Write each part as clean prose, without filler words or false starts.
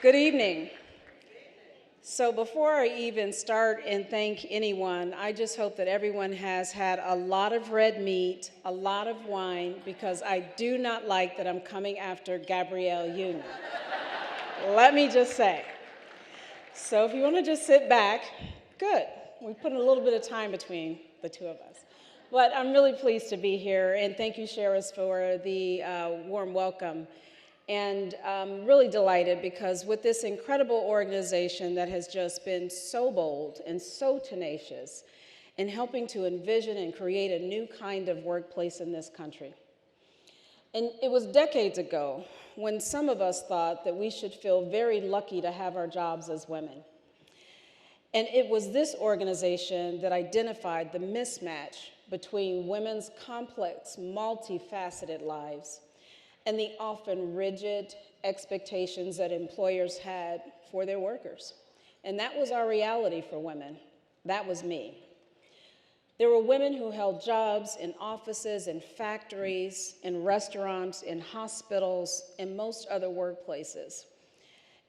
Good evening. So before I even start and thank anyone, I just hope that everyone has had a lot of red meat, a lot of wine, because I do not like that I'm coming after Gabrielle Union. Let me just say. So if you want to just sit back, good. We put in a little bit of time between the two of us. But I'm really pleased to be here, and thank you, Sheris, for the warm welcome. And I'm really delighted because with this incredible organization that has just been so bold and so tenacious in helping to envision and create a new kind of workplace in this country. And it was decades ago when some of us thought that we should feel very lucky to have our jobs as women. And it was this organization that identified the mismatch between women's complex, multifaceted lives and the often rigid expectations that employers had for their workers. And that was our reality for women. That was me. There were women who held jobs in offices, in factories, in restaurants, in hospitals, and most other workplaces.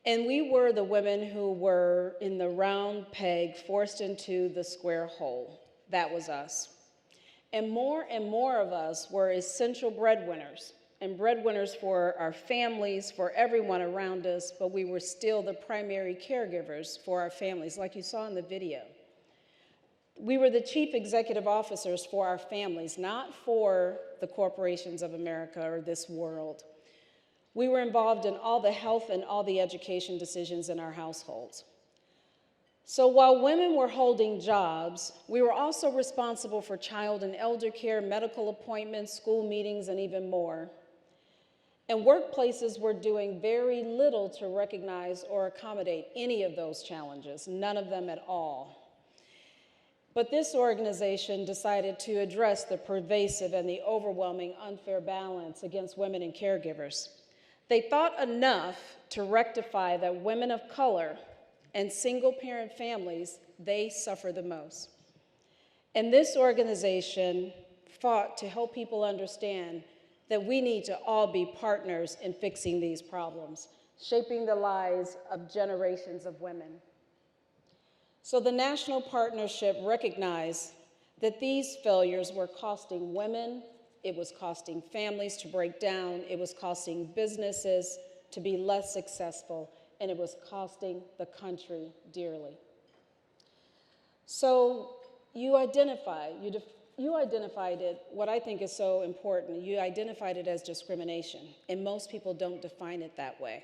And we were the women who were in the round peg forced into the square hole. That was us. And more of us were essential breadwinners, and breadwinners for our families, for everyone around us, but we were still the primary caregivers for our families, like you saw in the video. We were the chief executive officers for our families, not for the corporations of America or this world. We were involved in all the health and all the education decisions in our households. So while women were holding jobs, we were also responsible for child and elder care, medical appointments, school meetings, and even more. And workplaces were doing very little to recognize or accommodate any of those challenges, none of them at all. But this organization decided to address the pervasive and the overwhelming unfair balance against women and caregivers. They thought enough to rectify that women of color and single-parent families, they suffer the most. And this organization fought to help people understand that we need to all be partners in fixing these problems, shaping the lives of generations of women. So the National Partnership recognized that these failures were costing women, it was costing families to break down, it was costing businesses to be less successful, and it was costing the country dearly. So you identified it, what I think is so important, you identified it as discrimination, and most people don't define it that way.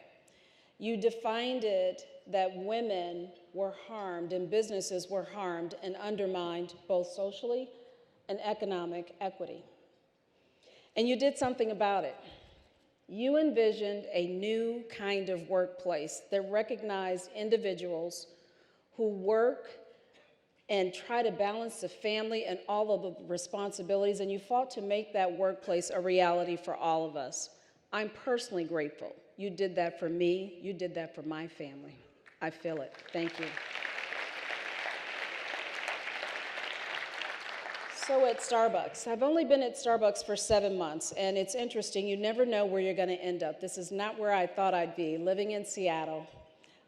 You defined it that women were harmed and businesses were harmed and undermined both socially and economic equity. And you did something about it. You envisioned a new kind of workplace that recognized individuals who work and try to balance the family and all of the responsibilities, and you fought to make that workplace a reality for all of us. I'm personally grateful. You did that for me. You did that for my family. I feel it. Thank you. So at Starbucks, I've only been at Starbucks for 7 months, and it's interesting. You never know where you're going to end up. This is not where I thought I'd be, living in Seattle.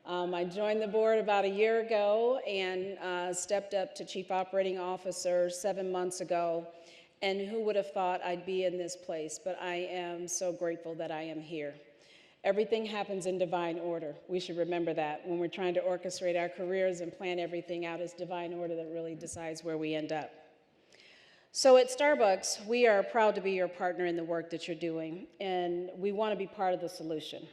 I joined the board about a year ago and stepped up to Chief Operating Officer 7 months ago. And who would have thought I'd be in this place? But I am so grateful that I am here. Everything happens in divine order. We should remember that when we're trying to orchestrate our careers and plan everything out, it's divine order that really decides where we end up. So at Starbucks, we are proud to be your partner in the work that you're doing, and we want to be part of the solution.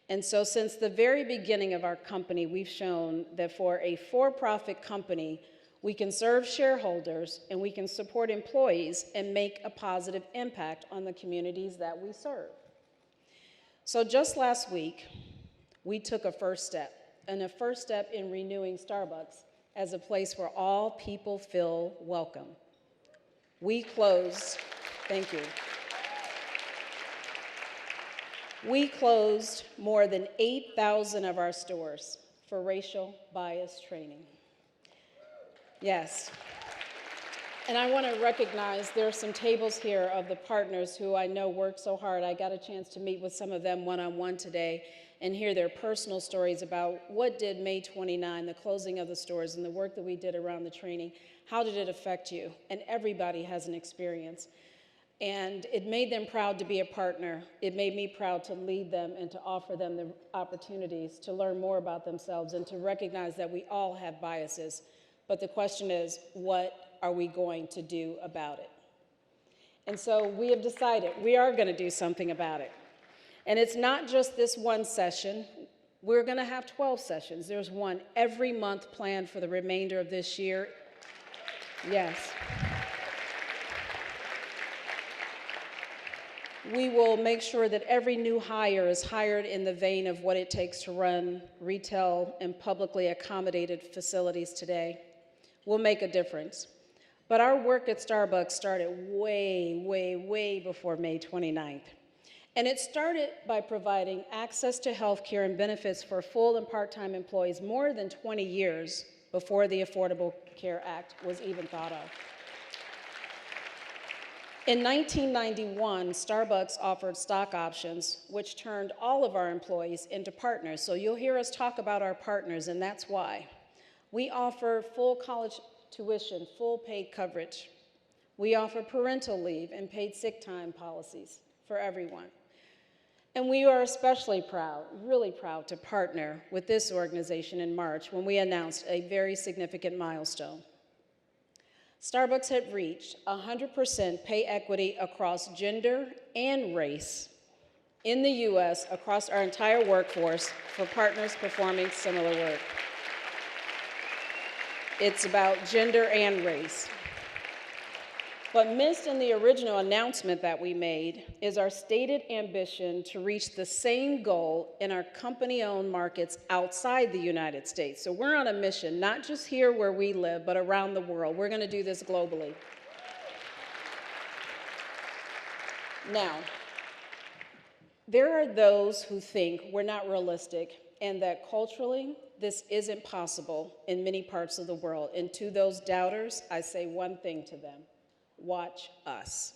And so since the very beginning of our company, we've shown that for a for-profit company, we can serve shareholders and we can support employees and make a positive impact on the communities that we serve. So just last week, we took a first step in renewing Starbucks as a place where all people feel welcome. We closed, thank you. We closed more than 8,000 of our stores for racial bias training. Yes. And I want to recognize there are some tables here of the partners who I know work so hard. I got a chance to meet with some of them one-on-one today and hear their personal stories about what did May 29, the closing of the stores and the work that we did around the training, how did it affect you? And everybody has an experience. And it made them proud to be a partner. It made me proud to lead them and to offer them the opportunities to learn more about themselves and to recognize that we all have biases. But the question is, what are we going to do about it? And so we have decided we are going to do something about it. And it's not just this one session. We're going to have 12 sessions. There's one every month planned for the remainder of this year. Yes. We will make sure that every new hire is hired in the vein of what it takes to run retail and publicly accommodated facilities today. We'll make a difference. But our work at Starbucks started way before May 29th. And it started by providing access to health care and benefits for full and part-time employees more than 20 years before the Affordable Care Act was even thought of. In 1991, Starbucks offered stock options, which turned all of our employees into partners. So you'll hear us talk about our partners, and that's why. We offer full college tuition, full paid coverage. We offer parental leave and paid sick time policies for everyone. And we are especially proud, really proud, to partner with this organization in March when we announced a very significant milestone. Starbucks had reached 100% pay equity across gender and race in the U.S. across our entire workforce for partners performing similar work. It's about gender and race. But missed in the original announcement that we made is our stated ambition to reach the same goal in our company-owned markets outside the United States. So we're on a mission, not just here where we live, but around the world. We're going to do this globally. Now, there are those who think we're not realistic and that culturally this isn't possible in many parts of the world. And to those doubters, I say one thing to them. Watch us.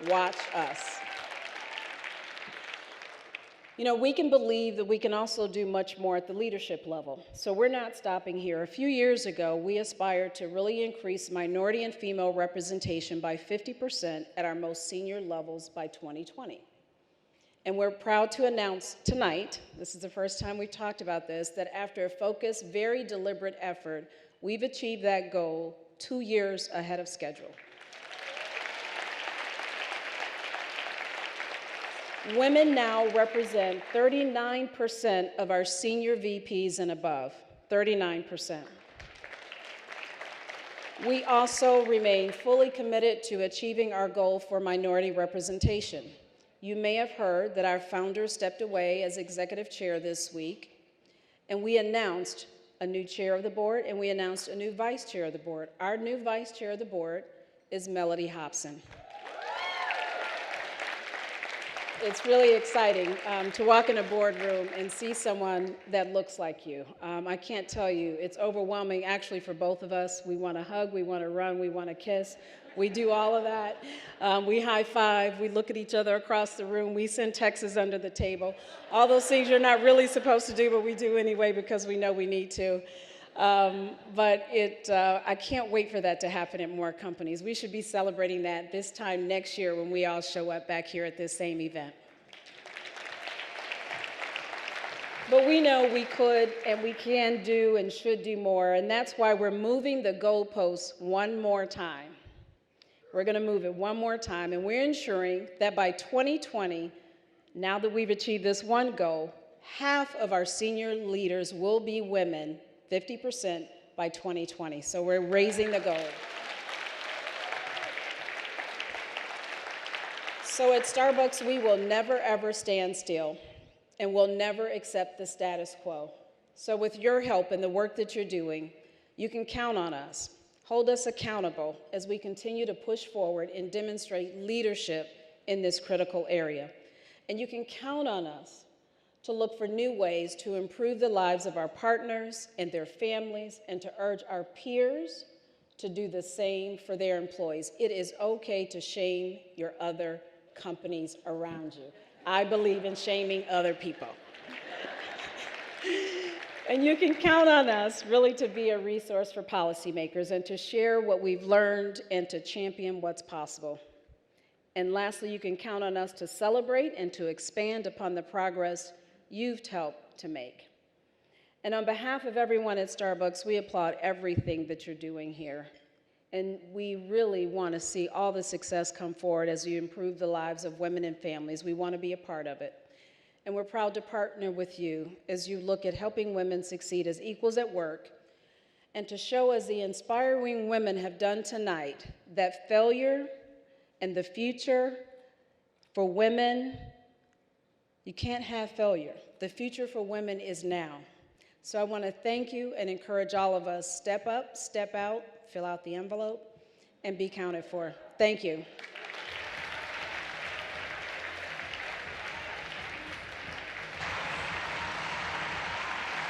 Watch us. You know, we can believe that we can also do much more at the leadership level. So we're not stopping here. A few years ago, we aspired to really increase minority and female representation by 50% at our most senior levels by 2020. And we're proud to announce tonight, this is the first time we've talked about this, that after a focused, very deliberate effort, we've achieved that goal 2 years ahead of schedule. Women now represent 39% of our senior VPs and above, 39%. We also remain fully committed to achieving our goal for minority representation. You may have heard that our founder stepped away as executive chair this week, and we announced a new chair of the board, and we announced a new vice chair of the board. Our new vice chair of the board is Melody Hobson. It's really exciting to walk in a boardroom and see someone that looks like you. I can't tell you, it's overwhelming actually for both of us. We want to hug, we want to run, we want to kiss. We do all of that. We high five, we look at each other across the room, we send texts under the table. All those things you're not really supposed to do, but we do anyway because we know we need to. I can't wait for that to happen at more companies. We should be celebrating that this time next year when we all show up back here at this same event. But we know we could and we can do and should do more, and that's why we're moving the goalposts one more time. We're going to move it one more time, and we're ensuring that by 2020, now that we've achieved this one goal, half of our senior leaders will be women, 50% by 2020. So we're raising the goal. So at Starbucks, we will never, ever stand still, and we'll never accept the status quo. So with your help and the work that you're doing, you can count on us. Hold us accountable as we continue to push forward and demonstrate leadership in this critical area. And you can count on us to look for new ways to improve the lives of our partners and their families, and to urge our peers to do the same for their employees. It is okay to shame your other companies around you. I believe in shaming other people. And you can count on us really to be a resource for policymakers and to share what we've learned and to champion what's possible. And lastly, you can count on us to celebrate and to expand upon the progress you've helped to make. And on behalf of everyone at Starbucks, we applaud everything that you're doing here. And we really want to see all the success come forward as you improve the lives of women and families. We want to be a part of it. And we're proud to partner with you as you look at helping women succeed as equals at work and to show, as the inspiring women have done tonight, that failure and the future for women, you can't have failure. The future for women is now. So I want to thank you and encourage all of us, step up, step out, fill out the envelope, and be counted for. Thank you.